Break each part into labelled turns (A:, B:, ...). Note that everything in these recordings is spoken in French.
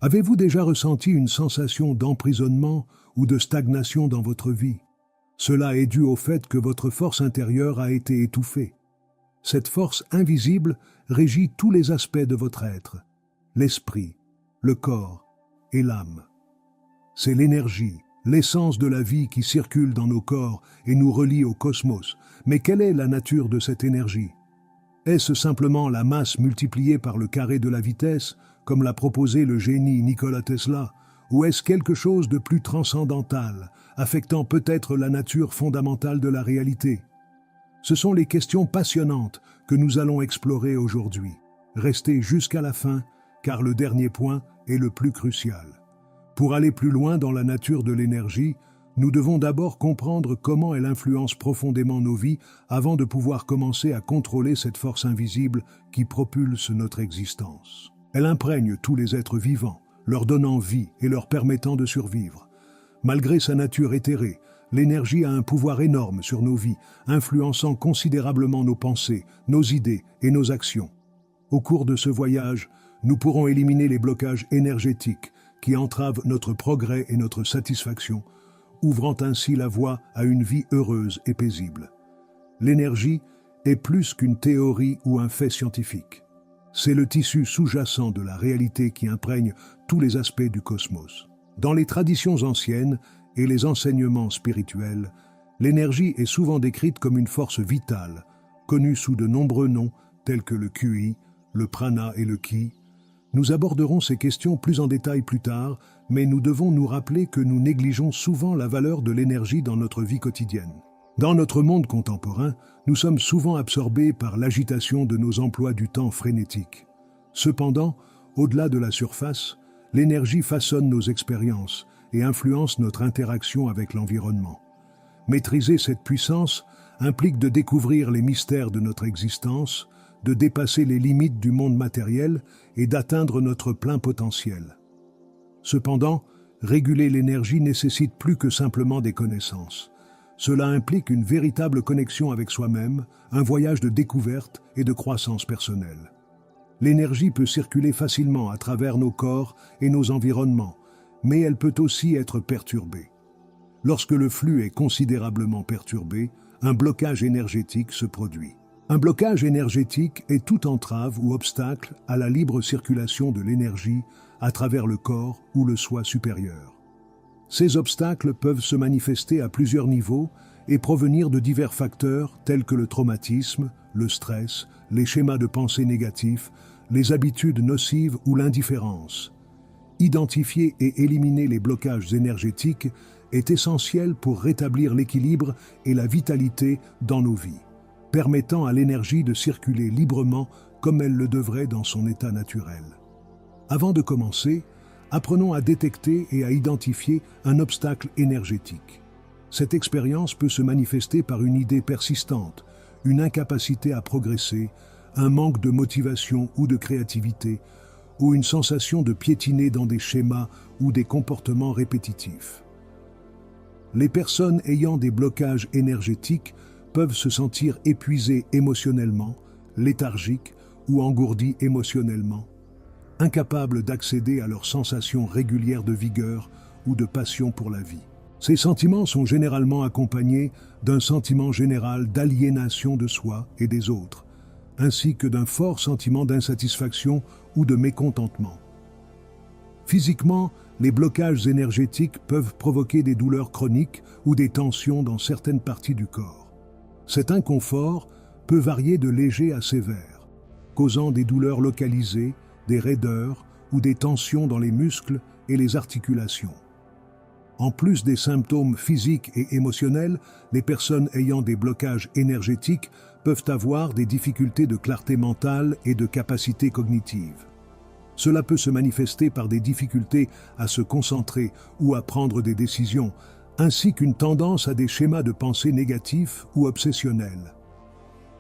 A: Avez-vous déjà ressenti une sensation d'emprisonnement ou de stagnation dans votre vie? Cela est dû au fait que votre force intérieure a été étouffée. Cette force invisible régit tous les aspects de votre être, l'esprit, le corps et l'âme. C'est l'énergie, l'essence de la vie qui circule dans nos corps et nous relie au cosmos. Mais quelle est la nature de cette énergie? Est-ce simplement la masse multipliée par le carré de la vitesse, comme l'a proposé le génie Nikola Tesla, ou est-ce quelque chose de plus transcendantal, affectant peut-être la nature fondamentale de la réalité? Ce sont les questions passionnantes que nous allons explorer aujourd'hui. Restez jusqu'à la fin, car le dernier point est le plus crucial. Pour aller plus loin dans la nature de l'énergie, nous devons d'abord comprendre comment elle influence profondément nos vies avant de pouvoir commencer à contrôler cette force invisible qui propulse notre existence. Elle imprègne tous les êtres vivants, leur donnant vie et leur permettant de survivre. Malgré sa nature éthérée, l'énergie a un pouvoir énorme sur nos vies, influençant considérablement nos pensées, nos idées et nos actions. Au cours de ce voyage, nous pourrons éliminer les blocages énergétiques qui entravent notre progrès et notre satisfaction, ouvrant ainsi la voie à une vie heureuse et paisible. L'énergie est plus qu'une théorie ou un fait scientifique. C'est le tissu sous-jacent de la réalité qui imprègne tous les aspects du cosmos. Dans les traditions anciennes et les enseignements spirituels, l'énergie est souvent décrite comme une force vitale, connue sous de nombreux noms tels que le QI, le prana et le ki. Nous aborderons ces questions plus en détail plus tard, mais nous devons nous rappeler que nous négligeons souvent la valeur de l'énergie dans notre vie quotidienne. Dans notre monde contemporain, nous sommes souvent absorbés par l'agitation de nos emplois du temps frénétiques. Cependant, au-delà de la surface, l'énergie façonne nos expériences et influence notre interaction avec l'environnement. Maîtriser cette puissance implique de découvrir les mystères de notre existence, de dépasser les limites du monde matériel et d'atteindre notre plein potentiel. Cependant, réguler l'énergie nécessite plus que simplement des connaissances. Cela implique une véritable connexion avec soi-même, un voyage de découverte et de croissance personnelle. L'énergie peut circuler facilement à travers nos corps et nos environnements, mais elle peut aussi être perturbée. Lorsque le flux est considérablement perturbé, un blocage énergétique se produit. Un blocage énergétique est toute entrave ou obstacle à la libre circulation de l'énergie à travers le corps ou le soi supérieur. Ces obstacles peuvent se manifester à plusieurs niveaux et provenir de divers facteurs tels que le traumatisme, le stress, les schémas de pensée négatifs, les habitudes nocives ou l'indifférence. Identifier et éliminer les blocages énergétiques est essentiel pour rétablir l'équilibre et la vitalité dans nos vies, permettant à l'énergie de circuler librement comme elle le devrait dans son état naturel. Avant de commencer, apprenons à détecter et à identifier un obstacle énergétique. Cette expérience peut se manifester par une idée persistante, une incapacité à progresser, un manque de motivation ou de créativité, ou une sensation de piétiner dans des schémas ou des comportements répétitifs. Les personnes ayant des blocages énergétiques peuvent se sentir épuisées émotionnellement, léthargiques ou engourdies émotionnellement, incapables d'accéder à leurs sensations régulières de vigueur ou de passion pour la vie. Ces sentiments sont généralement accompagnés d'un sentiment général d'aliénation de soi et des autres, ainsi que d'un fort sentiment d'insatisfaction ou de mécontentement. Physiquement, les blocages énergétiques peuvent provoquer des douleurs chroniques ou des tensions dans certaines parties du corps. Cet inconfort peut varier de léger à sévère, causant des douleurs localisées, des raideurs ou des tensions dans les muscles et les articulations. En plus des symptômes physiques et émotionnels, les personnes ayant des blocages énergétiques peuvent avoir des difficultés de clarté mentale et de capacité cognitive. Cela peut se manifester par des difficultés à se concentrer ou à prendre des décisions, ainsi qu'une tendance à des schémas de pensée négatifs ou obsessionnels.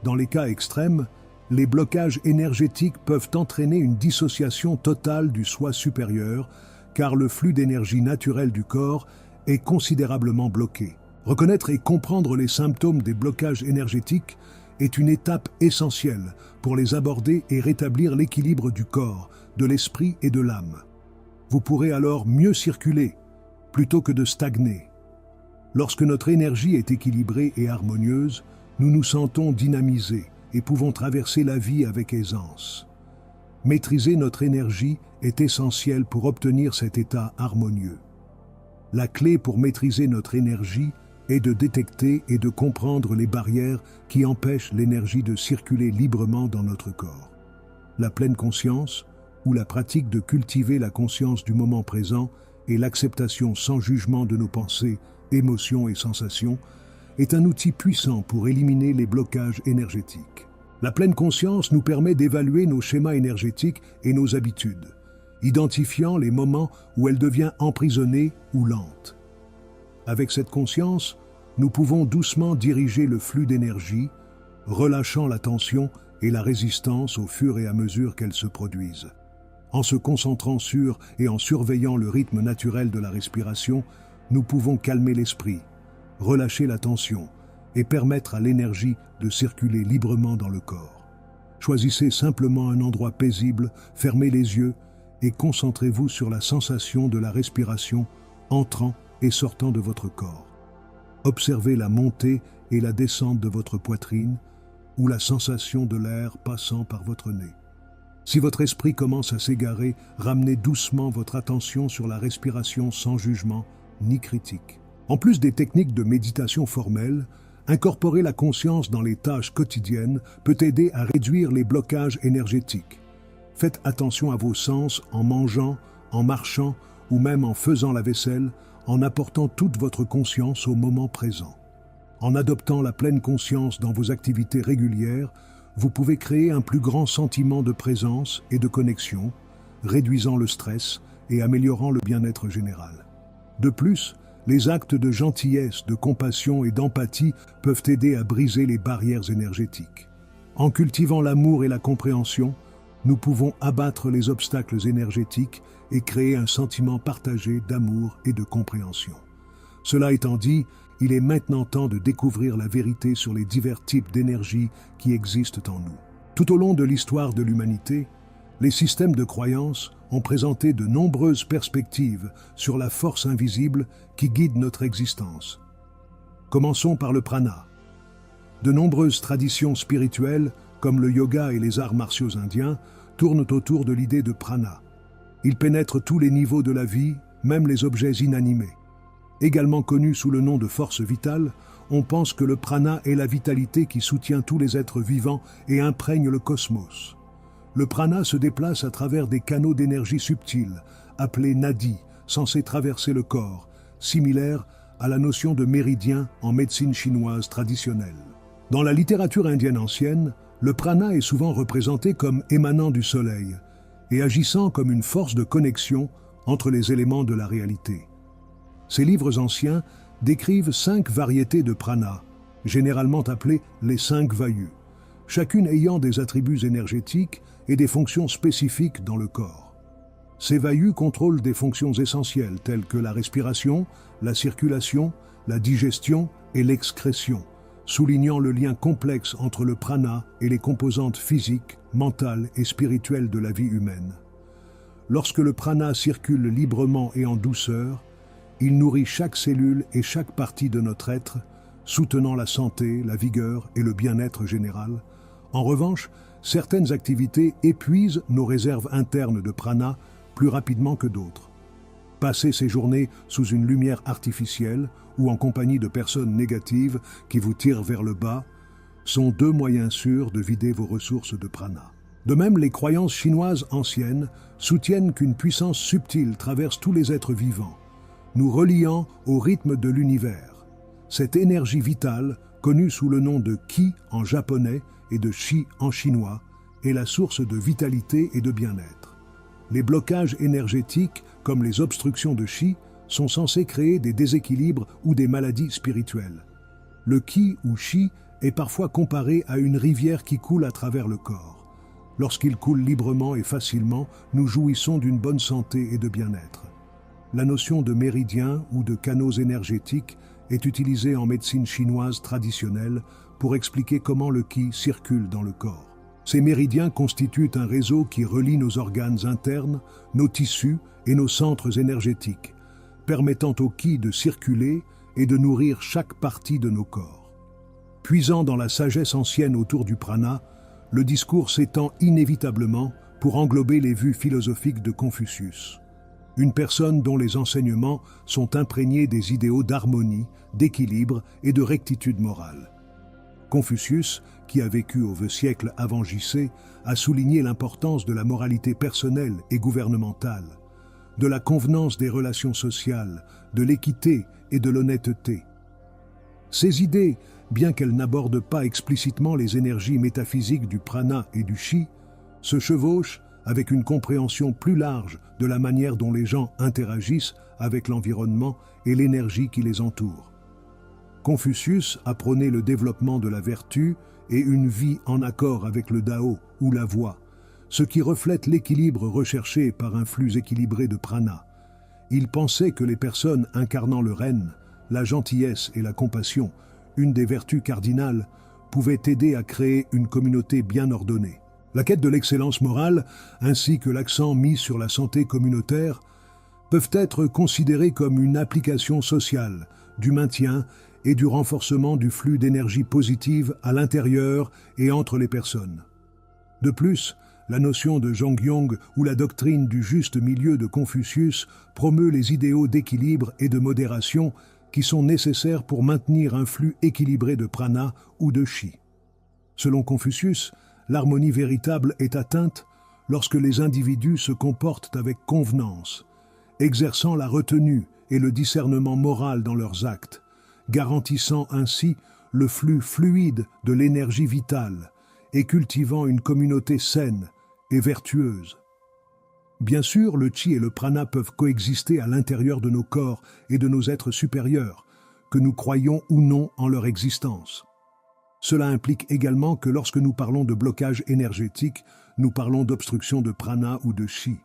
A: Dans les cas extrêmes, les blocages énergétiques peuvent entraîner une dissociation totale du soi supérieur, car le flux d'énergie naturelle du corps est considérablement bloqué. Reconnaître et comprendre les symptômes des blocages énergétiques est une étape essentielle pour les aborder et rétablir l'équilibre du corps, de l'esprit et de l'âme. Vous pourrez alors mieux circuler, plutôt que de stagner. Lorsque notre énergie est équilibrée et harmonieuse, nous nous sentons dynamisés et pouvons traverser la vie avec aisance. Maîtriser notre énergie est essentiel pour obtenir cet état harmonieux. La clé pour maîtriser notre énergie est de détecter et de comprendre les barrières qui empêchent l'énergie de circuler librement dans notre corps. La pleine conscience, ou la pratique de cultiver la conscience du moment présent et l'acceptation sans jugement de nos pensées, émotions et sensations, est un outil puissant pour éliminer les blocages énergétiques. La pleine conscience nous permet d'évaluer nos schémas énergétiques et nos habitudes, identifiant les moments où elle devient emprisonnée ou lente. Avec cette conscience, nous pouvons doucement diriger le flux d'énergie, relâchant la tension et la résistance au fur et à mesure qu'elles se produisent. En se concentrant sur et en surveillant le rythme naturel de la respiration, nous pouvons calmer l'esprit, relâcher la tension et permettre à l'énergie de circuler librement dans le corps. Choisissez simplement un endroit paisible, fermez les yeux et concentrez-vous sur la sensation de la respiration entrant et sortant de votre corps. Observez la montée et la descente de votre poitrine ou la sensation de l'air passant par votre nez. Si votre esprit commence à s'égarer, ramenez doucement votre attention sur la respiration sans jugement ni critique. En plus des techniques de méditation formelles, incorporer la conscience dans les tâches quotidiennes peut aider à réduire les blocages énergétiques. Faites attention à vos sens en mangeant, en marchant ou même en faisant la vaisselle, en apportant toute votre conscience au moment présent. En adoptant la pleine conscience dans vos activités régulières, vous pouvez créer un plus grand sentiment de présence et de connexion, réduisant le stress et améliorant le bien-être général. De plus, les actes de gentillesse, de compassion et d'empathie peuvent aider à briser les barrières énergétiques. En cultivant l'amour et la compréhension, nous pouvons abattre les obstacles énergétiques et créer un sentiment partagé d'amour et de compréhension. Cela étant dit, il est maintenant temps de découvrir la vérité sur les divers types d'énergie qui existent en nous. Tout au long de l'histoire de l'humanité, les systèmes de croyances ont présenté de nombreuses perspectives sur la force invisible qui guide notre existence. Commençons par le prana. De nombreuses traditions spirituelles, comme le yoga et les arts martiaux indiens, tournent autour de l'idée de prana. Il pénètre tous les niveaux de la vie, même les objets inanimés. Également connu sous le nom de force vitale, on pense que le prana est la vitalité qui soutient tous les êtres vivants et imprègne le cosmos. Le prana se déplace à travers des canaux d'énergie subtils, appelés nadis, censés traverser le corps, similaires à la notion de méridien en médecine chinoise traditionnelle. Dans la littérature indienne ancienne, le prana est souvent représenté comme émanant du soleil et agissant comme une force de connexion entre les éléments de la réalité. Ces livres anciens décrivent 5 variétés de prana, généralement appelées les 5 vayus, chacune ayant des attributs énergétiques et des fonctions spécifiques dans le corps. Ces vayus contrôlent des fonctions essentielles telles que la respiration, la circulation, la digestion et l'excrétion, soulignant le lien complexe entre le prana et les composantes physiques, mentales et spirituelles de la vie humaine. Lorsque le prana circule librement et en douceur, il nourrit chaque cellule et chaque partie de notre être, soutenant la santé, la vigueur et le bien-être général. En revanche, certaines activités épuisent nos réserves internes de prana plus rapidement que d'autres. Passer ces journées sous une lumière artificielle ou en compagnie de personnes négatives qui vous tirent vers le bas sont 2 moyens sûrs de vider vos ressources de prana. De même, les croyances chinoises anciennes soutiennent qu'une puissance subtile traverse tous les êtres vivants, nous reliant au rythme de l'univers. Cette énergie vitale, connue sous le nom de Qi en japonais et de Chi en chinois, est la source de vitalité et de bien-être. Les blocages énergétiques, comme les obstructions de Qi, sont censés créer des déséquilibres ou des maladies spirituelles. Le Qi ou Qi est parfois comparé à une rivière qui coule à travers le corps. Lorsqu'il coule librement et facilement, nous jouissons d'une bonne santé et de bien-être. La notion de méridien ou de canaux énergétiques est utilisée en médecine chinoise traditionnelle pour expliquer comment le qi circule dans le corps. Ces méridiens constituent un réseau qui relie nos organes internes, nos tissus et nos centres énergétiques, permettant au ki de circuler et de nourrir chaque partie de nos corps. Puisant dans la sagesse ancienne autour du prana, le discours s'étend inévitablement pour englober les vues philosophiques de Confucius. Une personne dont les enseignements sont imprégnés des idéaux d'harmonie, d'équilibre et de rectitude morale. Confucius, qui a vécu au siècle avant J.C., a souligné l'importance de la moralité personnelle et gouvernementale, de la convenance des relations sociales, de l'équité et de l'honnêteté. Ces idées, bien qu'elles n'abordent pas explicitement les énergies métaphysiques du prana et du chi, se chevauchent avec une compréhension plus large de la manière dont les gens interagissent avec l'environnement et l'énergie qui les entoure. Confucius a prôné le développement de la vertu et une vie en accord avec le Dao ou la voie, ce qui reflète l'équilibre recherché par un flux équilibré de prana. Il pensait que les personnes incarnant le ren, la gentillesse et la compassion, une des vertus cardinales, pouvaient aider à créer une communauté bien ordonnée. La quête de l'excellence morale, ainsi que l'accent mis sur la santé communautaire, peuvent être considérés comme une application sociale du maintien et du renforcement du flux d'énergie positive à l'intérieur et entre les personnes. De plus, la notion de Zhongyong ou la doctrine du juste milieu de Confucius promeut les idéaux d'équilibre et de modération qui sont nécessaires pour maintenir un flux équilibré de prana ou de chi. Selon Confucius, l'harmonie véritable est atteinte lorsque les individus se comportent avec convenance, exerçant la retenue et le discernement moral dans leurs actes, garantissant ainsi le flux fluide de l'énergie vitale et cultivant une communauté saine et vertueuse. Bien sûr, le chi et le prana peuvent coexister à l'intérieur de nos corps et de nos êtres supérieurs, que nous croyons ou non en leur existence. Cela implique également que lorsque nous parlons de blocage énergétique, nous parlons d'obstruction de prana ou de chi.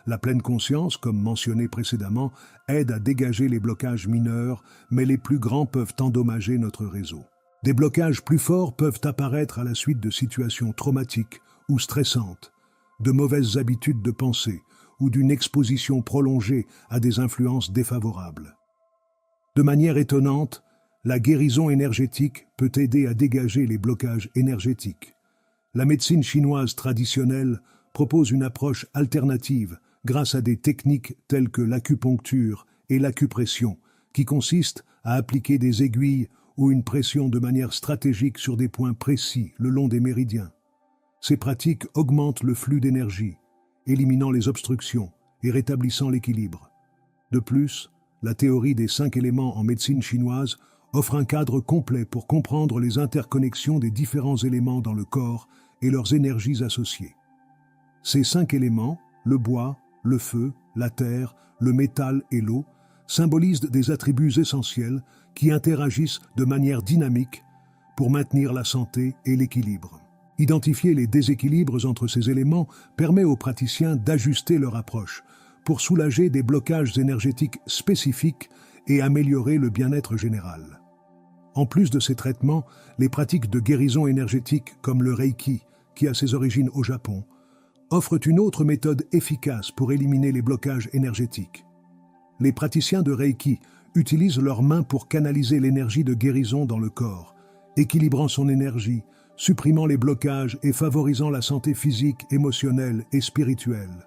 A: La pleine conscience, comme mentionné précédemment, aide à dégager les blocages mineurs, mais les plus grands peuvent endommager notre réseau. Des blocages plus forts peuvent apparaître à la suite de situations traumatiques ou stressantes, de mauvaises habitudes de pensée ou d'une exposition prolongée à des influences défavorables. De manière étonnante, la guérison énergétique peut aider à dégager les blocages énergétiques. La médecine chinoise traditionnelle propose une approche alternative grâce à des techniques telles que l'acupuncture et l'acupression, qui consistent à appliquer des aiguilles ou une pression de manière stratégique sur des points précis le long des méridiens. Ces pratiques augmentent le flux d'énergie, éliminant les obstructions et rétablissant l'équilibre. De plus, la théorie des 5 éléments en médecine chinoise offre un cadre complet pour comprendre les interconnexions des différents éléments dans le corps et leurs énergies associées. Ces 5 éléments, le bois, le feu, la terre, le métal et l'eau, symbolisent des attributs essentiels qui interagissent de manière dynamique pour maintenir la santé et l'équilibre. Identifier les déséquilibres entre ces éléments permet aux praticiens d'ajuster leur approche pour soulager des blocages énergétiques spécifiques et améliorer le bien-être général. En plus de ces traitements, les pratiques de guérison énergétique comme le Reiki, qui a ses origines au Japon, offrent une autre méthode efficace pour éliminer les blocages énergétiques. Les praticiens de Reiki utilisent leurs mains pour canaliser l'énergie de guérison dans le corps, équilibrant son énergie, supprimant les blocages et favorisant la santé physique, émotionnelle et spirituelle.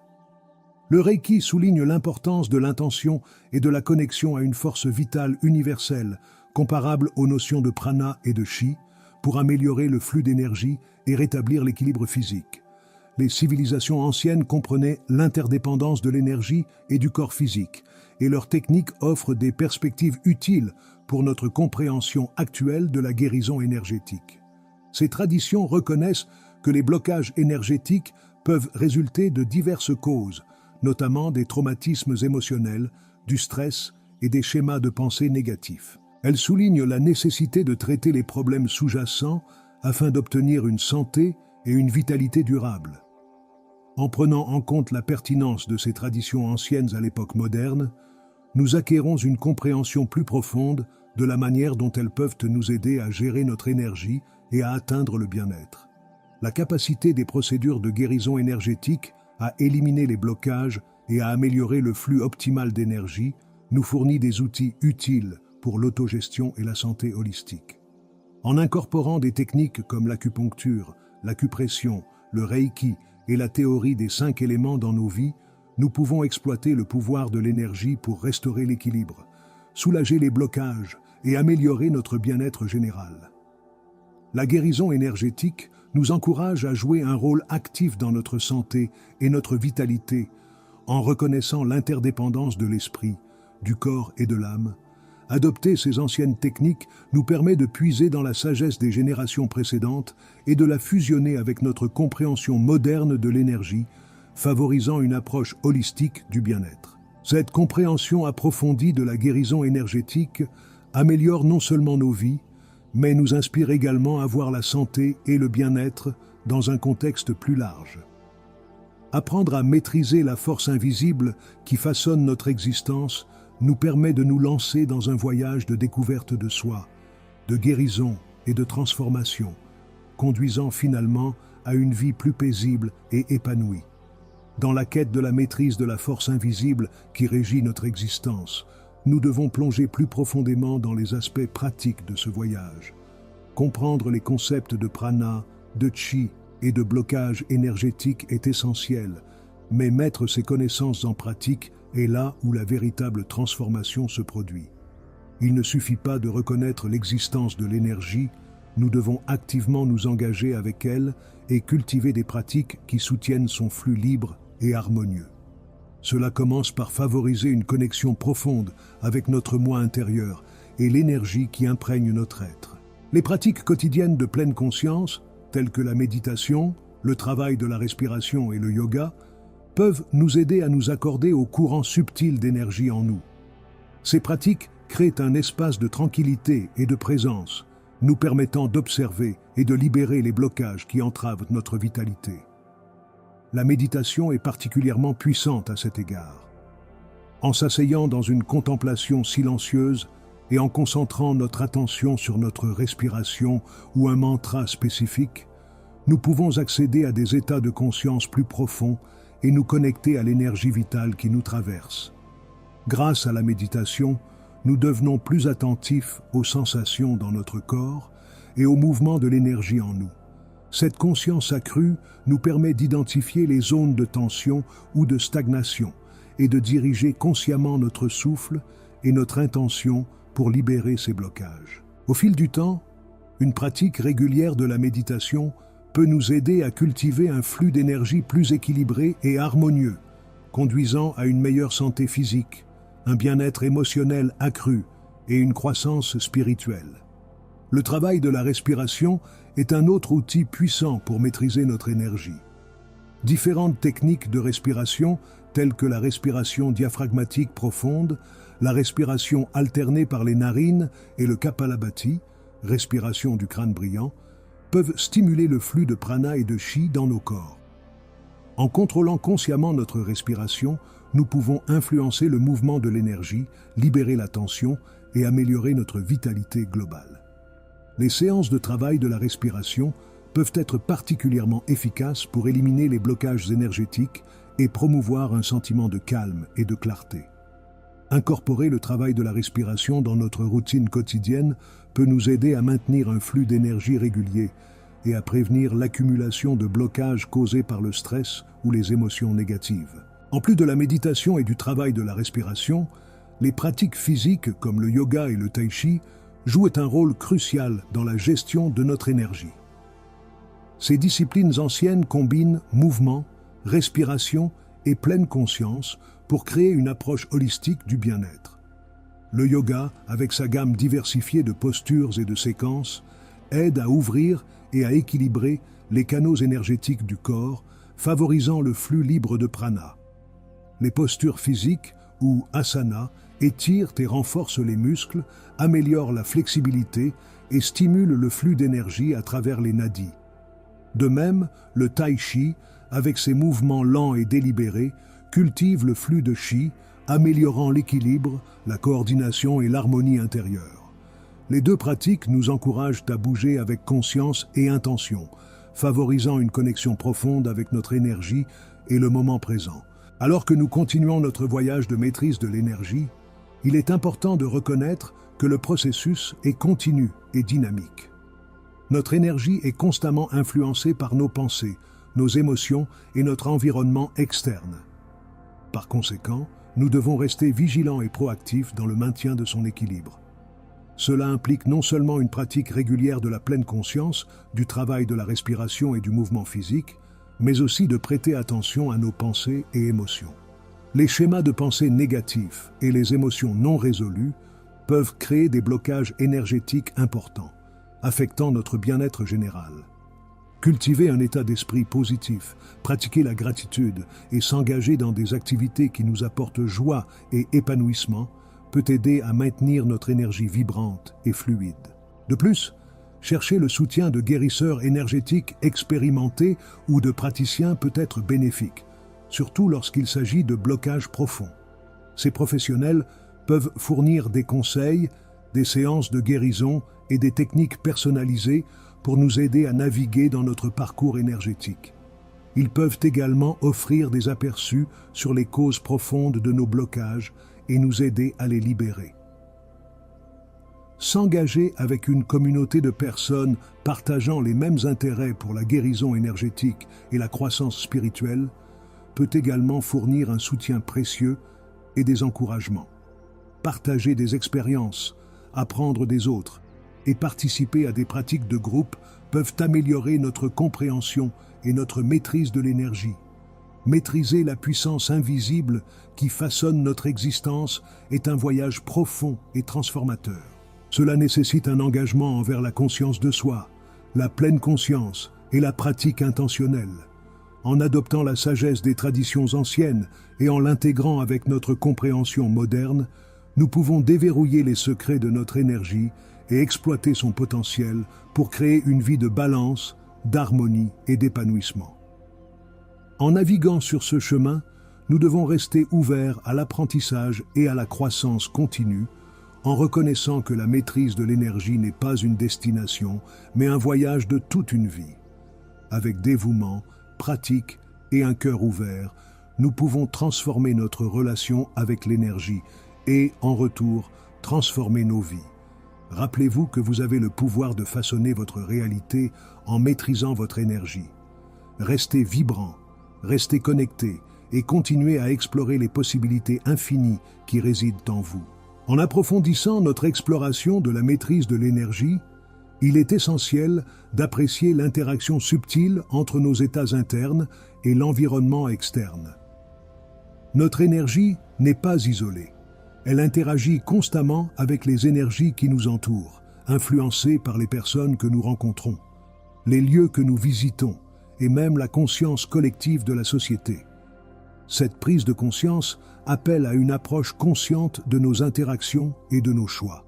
A: Le Reiki souligne l'importance de l'intention et de la connexion à une force vitale universelle, comparable aux notions de prana et de chi, pour améliorer le flux d'énergie et rétablir l'équilibre physique. Les civilisations anciennes comprenaient l'interdépendance de l'énergie et du corps physique, et leurs techniques offrent des perspectives utiles pour notre compréhension actuelle de la guérison énergétique. Ces traditions reconnaissent que les blocages énergétiques peuvent résulter de diverses causes, notamment des traumatismes émotionnels, du stress et des schémas de pensée négatifs. Elles soulignent la nécessité de traiter les problèmes sous-jacents afin d'obtenir une santé et une vitalité durable. En prenant en compte la pertinence de ces traditions anciennes à l'époque moderne, nous acquérons une compréhension plus profonde de la manière dont elles peuvent nous aider à gérer notre énergie et à atteindre le bien-être. La capacité des procédures de guérison énergétique à éliminer les blocages et à améliorer le flux optimal d'énergie, nous fournit des outils utiles pour l'autogestion et la santé holistique. En incorporant des techniques comme l'acupuncture, l'acupression, le reiki et la théorie des 5 éléments dans nos vies, nous pouvons exploiter le pouvoir de l'énergie pour restaurer l'équilibre, soulager les blocages et améliorer notre bien-être général. La guérison énergétique nous encourage à jouer un rôle actif dans notre santé et notre vitalité en reconnaissant l'interdépendance de l'esprit, du corps et de l'âme. Adopter ces anciennes techniques nous permet de puiser dans la sagesse des générations précédentes et de la fusionner avec notre compréhension moderne de l'énergie, favorisant une approche holistique du bien-être. Cette compréhension approfondie de la guérison énergétique améliore non seulement nos vies, mais nous inspire également à voir la santé et le bien-être dans un contexte plus large. Apprendre à maîtriser la force invisible qui façonne notre existence nous permet de nous lancer dans un voyage de découverte de soi, de guérison et de transformation, conduisant finalement à une vie plus paisible et épanouie. Dans la quête de la maîtrise de la force invisible qui régit notre existence, nous devons plonger plus profondément dans les aspects pratiques de ce voyage. Comprendre les concepts de prana, de chi et de blocage énergétique est essentiel, mais mettre ces connaissances en pratique est là où la véritable transformation se produit. Il ne suffit pas de reconnaître l'existence de l'énergie, nous devons activement nous engager avec elle et cultiver des pratiques qui soutiennent son flux libre et harmonieux. Cela commence par favoriser une connexion profonde avec notre moi intérieur et l'énergie qui imprègne notre être. Les pratiques quotidiennes de pleine conscience, telles que la méditation, le travail de la respiration et le yoga, peuvent nous aider à nous accorder au courant subtil d'énergie en nous. Ces pratiques créent un espace de tranquillité et de présence, nous permettant d'observer et de libérer les blocages qui entravent notre vitalité. La méditation est particulièrement puissante à cet égard. En s'asseyant dans une contemplation silencieuse et en concentrant notre attention sur notre respiration ou un mantra spécifique, nous pouvons accéder à des états de conscience plus profonds et nous connecter à l'énergie vitale qui nous traverse. Grâce à la méditation, nous devenons plus attentifs aux sensations dans notre corps et au mouvement de l'énergie en nous. Cette conscience accrue nous permet d'identifier les zones de tension ou de stagnation et de diriger consciemment notre souffle et notre intention pour libérer ces blocages. Au fil du temps, une pratique régulière de la méditation peut nous aider à cultiver un flux d'énergie plus équilibré et harmonieux, conduisant à une meilleure santé physique, un bien-être émotionnel accru et une croissance spirituelle. Le travail de la respiration est un autre outil puissant pour maîtriser notre énergie. Différentes techniques de respiration, telles que la respiration diaphragmatique profonde, la respiration alternée par les narines et le Kapalabhati, respiration du crâne brillant, peuvent stimuler le flux de prana et de chi dans nos corps. En contrôlant consciemment notre respiration, nous pouvons influencer le mouvement de l'énergie, libérer la tension et améliorer notre vitalité globale. Les séances de travail de la respiration peuvent être particulièrement efficaces pour éliminer les blocages énergétiques et promouvoir un sentiment de calme et de clarté. Incorporer le travail de la respiration dans notre routine quotidienne peut nous aider à maintenir un flux d'énergie régulier et à prévenir l'accumulation de blocages causés par le stress ou les émotions négatives. En plus de la méditation et du travail de la respiration, les pratiques physiques comme le yoga et le tai chi jouent un rôle crucial dans la gestion de notre énergie. Ces disciplines anciennes combinent mouvement, respiration et pleine conscience pour créer une approche holistique du bien-être. Le yoga, avec sa gamme diversifiée de postures et de séquences, aide à ouvrir et à équilibrer les canaux énergétiques du corps, favorisant le flux libre de prana. Les postures physiques, ou asana, étirent et renforcent les muscles, améliorent la flexibilité et stimulent le flux d'énergie à travers les nadis. De même, le tai chi, avec ses mouvements lents et délibérés, cultive le flux de chi, améliorant l'équilibre, la coordination et l'harmonie intérieure. Les deux pratiques nous encouragent à bouger avec conscience et intention, favorisant une connexion profonde avec notre énergie et le moment présent. Alors que nous continuons notre voyage de maîtrise de l'énergie, il est important de reconnaître que le processus est continu et dynamique. Notre énergie est constamment influencée par nos pensées, nos émotions et notre environnement externe. Par conséquent, nous devons rester vigilants et proactifs dans le maintien de son équilibre. Cela implique non seulement une pratique régulière de la pleine conscience, du travail de la respiration et du mouvement physique, mais aussi de prêter attention à nos pensées et émotions. Les schémas de pensée négatifs et les émotions non résolues peuvent créer des blocages énergétiques importants, affectant notre bien-être général. Cultiver un état d'esprit positif, pratiquer la gratitude et s'engager dans des activités qui nous apportent joie et épanouissement peut aider à maintenir notre énergie vibrante et fluide. De plus, chercher le soutien de guérisseurs énergétiques expérimentés ou de praticiens peut être bénéfique, surtout lorsqu'il s'agit de blocages profonds. Ces professionnels peuvent fournir des conseils, des séances de guérison et des techniques personnalisées pour nous aider à naviguer dans notre parcours énergétique. Ils peuvent également offrir des aperçus sur les causes profondes de nos blocages et nous aider à les libérer. S'engager avec une communauté de personnes partageant les mêmes intérêts pour la guérison énergétique et la croissance spirituelle peut également fournir un soutien précieux et des encouragements. Partager des expériences, apprendre des autres et participer à des pratiques de groupe peuvent améliorer notre compréhension et notre maîtrise de l'énergie. Maîtriser la puissance invisible qui façonne notre existence est un voyage profond et transformateur. Cela nécessite un engagement envers la conscience de soi, la pleine conscience et la pratique intentionnelle. En adoptant la sagesse des traditions anciennes et en l'intégrant avec notre compréhension moderne, nous pouvons déverrouiller les secrets de notre énergie et exploiter son potentiel pour créer une vie de balance, d'harmonie et d'épanouissement. En naviguant sur ce chemin, nous devons rester ouverts à l'apprentissage et à la croissance continue, en reconnaissant que la maîtrise de l'énergie n'est pas une destination, mais un voyage de toute une vie. Avec dévouement, pratique et un cœur ouvert, nous pouvons transformer notre relation avec l'énergie et, en retour, transformer nos vies. Rappelez-vous que vous avez le pouvoir de façonner votre réalité en maîtrisant votre énergie. Restez vibrant, restez connecté et continuez à explorer les possibilités infinies qui résident en vous. En approfondissant notre exploration de la maîtrise de l'énergie, il est essentiel d'apprécier l'interaction subtile entre nos états internes et l'environnement externe. Notre énergie n'est pas isolée. Elle interagit constamment avec les énergies qui nous entourent, influencées par les personnes que nous rencontrons, les lieux que nous visitons et même la conscience collective de la société. Cette prise de conscience appelle à une approche consciente de nos interactions et de nos choix.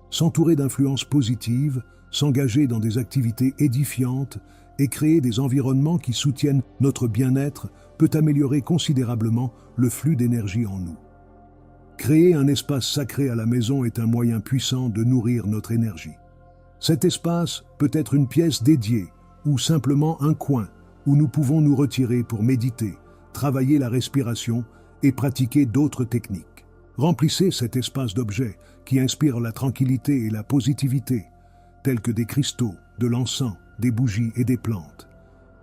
A: S'entourer d'influences positives, s'engager dans des activités édifiantes et créer des environnements qui soutiennent notre bien-être peut améliorer considérablement le flux d'énergie en nous. Créer un espace sacré à la maison est un moyen puissant de nourrir notre énergie. Cet espace peut être une pièce dédiée ou simplement un coin où nous pouvons nous retirer pour méditer, travailler la respiration et pratiquer d'autres techniques. Remplissez cet espace d'objets qui inspirent la tranquillité et la positivité, tels que des cristaux, de l'encens, des bougies et des plantes.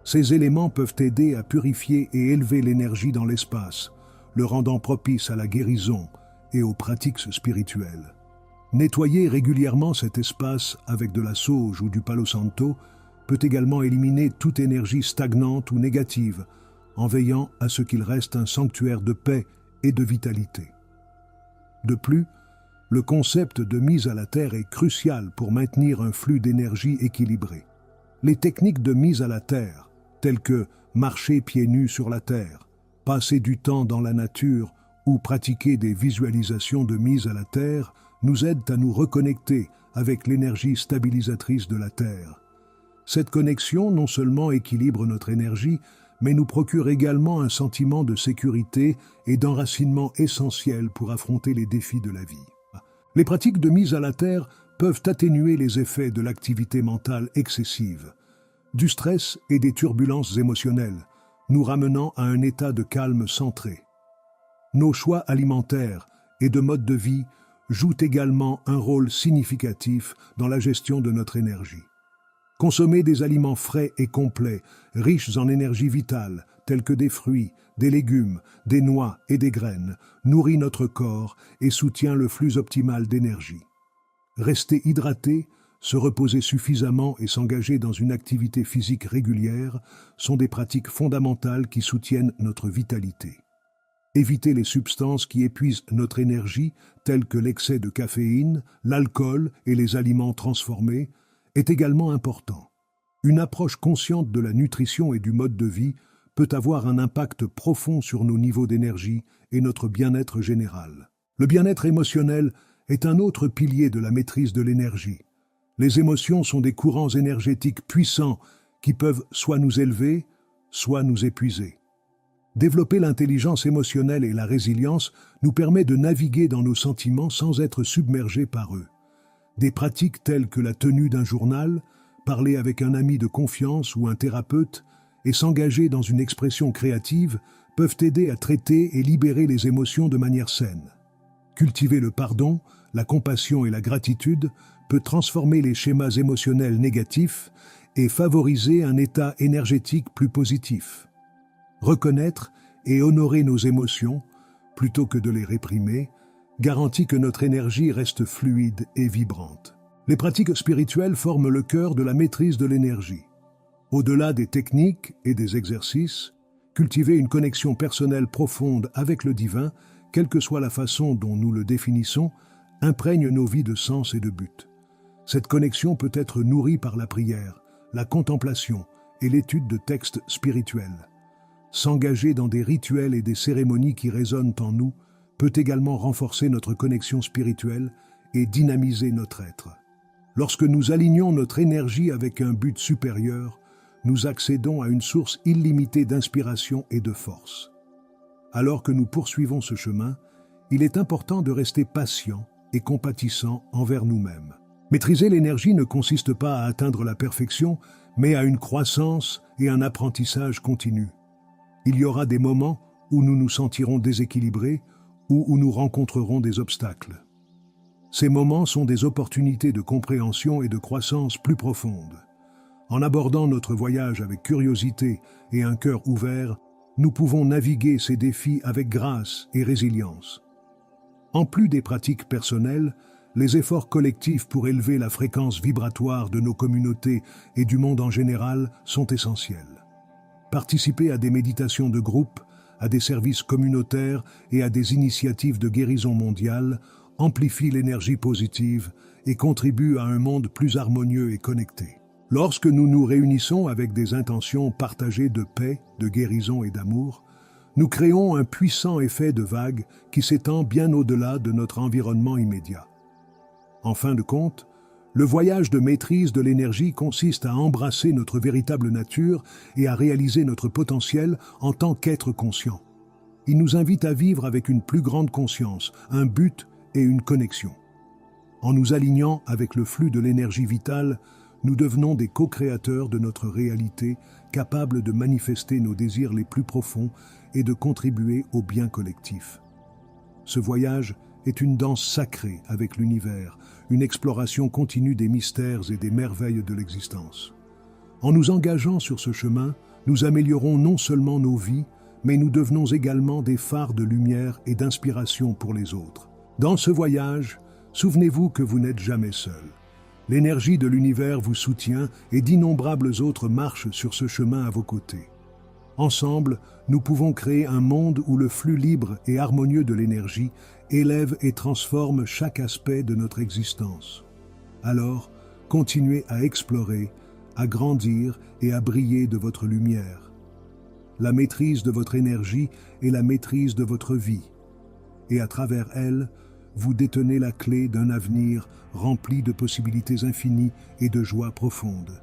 A: Ces éléments peuvent aider à purifier et élever l'énergie dans l'espace, le rendant propice à la guérison et aux pratiques spirituelles. Nettoyer régulièrement cet espace avec de la sauge ou du palo santo peut également éliminer toute énergie stagnante ou négative, en veillant à ce qu'il reste un sanctuaire de paix et de vitalité. De plus, le concept de mise à la terre est crucial pour maintenir un flux d'énergie équilibré. Les techniques de mise à la terre, telles que marcher pieds nus sur la terre, passer du temps dans la nature ou pratiquer des visualisations de mise à la terre, nous aident à nous reconnecter avec l'énergie stabilisatrice de la terre. Cette connexion non seulement équilibre notre énergie, mais nous procure également un sentiment de sécurité et d'enracinement essentiel pour affronter les défis de la vie. Les pratiques de mise à la terre peuvent atténuer les effets de l'activité mentale excessive, du stress et des turbulences émotionnelles, nous ramenant à un état de calme centré. Nos choix alimentaires et de mode de vie jouent également un rôle significatif dans la gestion de notre énergie. Consommer des aliments frais et complets, riches en énergie vitale, tels que des fruits, des légumes, des noix et des graines, nourrit notre corps et soutient le flux optimal d'énergie. Rester hydraté, se reposer suffisamment et s'engager dans une activité physique régulière sont des pratiques fondamentales qui soutiennent notre vitalité. Éviter les substances qui épuisent notre énergie, telles que l'excès de caféine, l'alcool et les aliments transformés, est également important. Une approche consciente de la nutrition et du mode de vie peut avoir un impact profond sur nos niveaux d'énergie et notre bien-être général. Le bien-être émotionnel est un autre pilier de la maîtrise de l'énergie. Les émotions sont des courants énergétiques puissants qui peuvent soit nous élever, soit nous épuiser. Développer l'intelligence émotionnelle et la résilience nous permet de naviguer dans nos sentiments sans être submergés par eux. Des pratiques telles que la tenue d'un journal, parler avec un ami de confiance ou un thérapeute et s'engager dans une expression créative peuvent aider à traiter et libérer les émotions de manière saine. Cultiver le pardon, la compassion et la gratitude peut transformer les schémas émotionnels négatifs et favoriser un état énergétique plus positif. Reconnaître et honorer nos émotions, plutôt que de les réprimer, garantit que notre énergie reste fluide et vibrante. Les pratiques spirituelles forment le cœur de la maîtrise de l'énergie. Au-delà des techniques et des exercices, cultiver une connexion personnelle profonde avec le divin, quelle que soit la façon dont nous le définissons, imprègne nos vies de sens et de but. Cette connexion peut être nourrie par la prière, la contemplation et l'étude de textes spirituels. S'engager dans des rituels et des cérémonies qui résonnent en nous peut également renforcer notre connexion spirituelle et dynamiser notre être. Lorsque nous alignons notre énergie avec un but supérieur, nous accédons à une source illimitée d'inspiration et de force. Alors que nous poursuivons ce chemin, il est important de rester patient et compatissant envers nous-mêmes. Maîtriser l'énergie ne consiste pas à atteindre la perfection, mais à une croissance et un apprentissage continu. Il y aura des moments où nous nous sentirons déséquilibrés ou où nous rencontrerons des obstacles. Ces moments sont des opportunités de compréhension et de croissance plus profonde. En abordant notre voyage avec curiosité et un cœur ouvert, nous pouvons naviguer ces défis avec grâce et résilience. En plus des pratiques personnelles, les efforts collectifs pour élever la fréquence vibratoire de nos communautés et du monde en général sont essentiels. Participer à des méditations de groupe, à des services communautaires et à des initiatives de guérison mondiale amplifie l'énergie positive et contribue à un monde plus harmonieux et connecté. Lorsque nous nous réunissons avec des intentions partagées de paix, de guérison et d'amour, nous créons un puissant effet de vague qui s'étend bien au-delà de notre environnement immédiat. En fin de compte, le voyage de maîtrise de l'énergie consiste à embrasser notre véritable nature et à réaliser notre potentiel en tant qu'être conscient. Il nous invite à vivre avec une plus grande conscience, un but et une connexion. En nous alignant avec le flux de l'énergie vitale, nous devenons des co-créateurs de notre réalité, capables de manifester nos désirs les plus profonds et de contribuer au bien collectif. Ce voyage est une danse sacrée avec l'univers, une exploration continue des mystères et des merveilles de l'existence. En nous engageant sur ce chemin, nous améliorons non seulement nos vies, mais nous devenons également des phares de lumière et d'inspiration pour les autres. Dans ce voyage, souvenez-vous que vous n'êtes jamais seul. L'énergie de l'univers vous soutient et d'innombrables autres marchent sur ce chemin à vos côtés. Ensemble, nous pouvons créer un monde où le flux libre et harmonieux de l'énergie élève et transforme chaque aspect de notre existence. Alors, continuez à explorer, à grandir et à briller de votre lumière. La maîtrise de votre énergie est la maîtrise de votre vie. Et à travers elle, vous détenez la clé d'un avenir rempli de possibilités infinies et de joie profonde.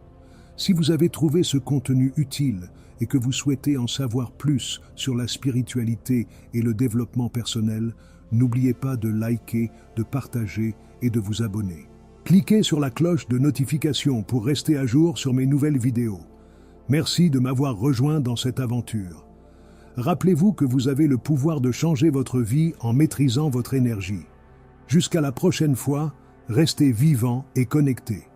A: Si vous avez trouvé ce contenu utile et que vous souhaitez en savoir plus sur la spiritualité et le développement personnel, n'oubliez pas de liker, de partager et de vous abonner. Cliquez sur la cloche de notification pour rester à jour sur mes nouvelles vidéos. Merci de m'avoir rejoint dans cette aventure. Rappelez-vous que vous avez le pouvoir de changer votre vie en maîtrisant votre énergie. Jusqu'à la prochaine fois, restez vivant et connecté.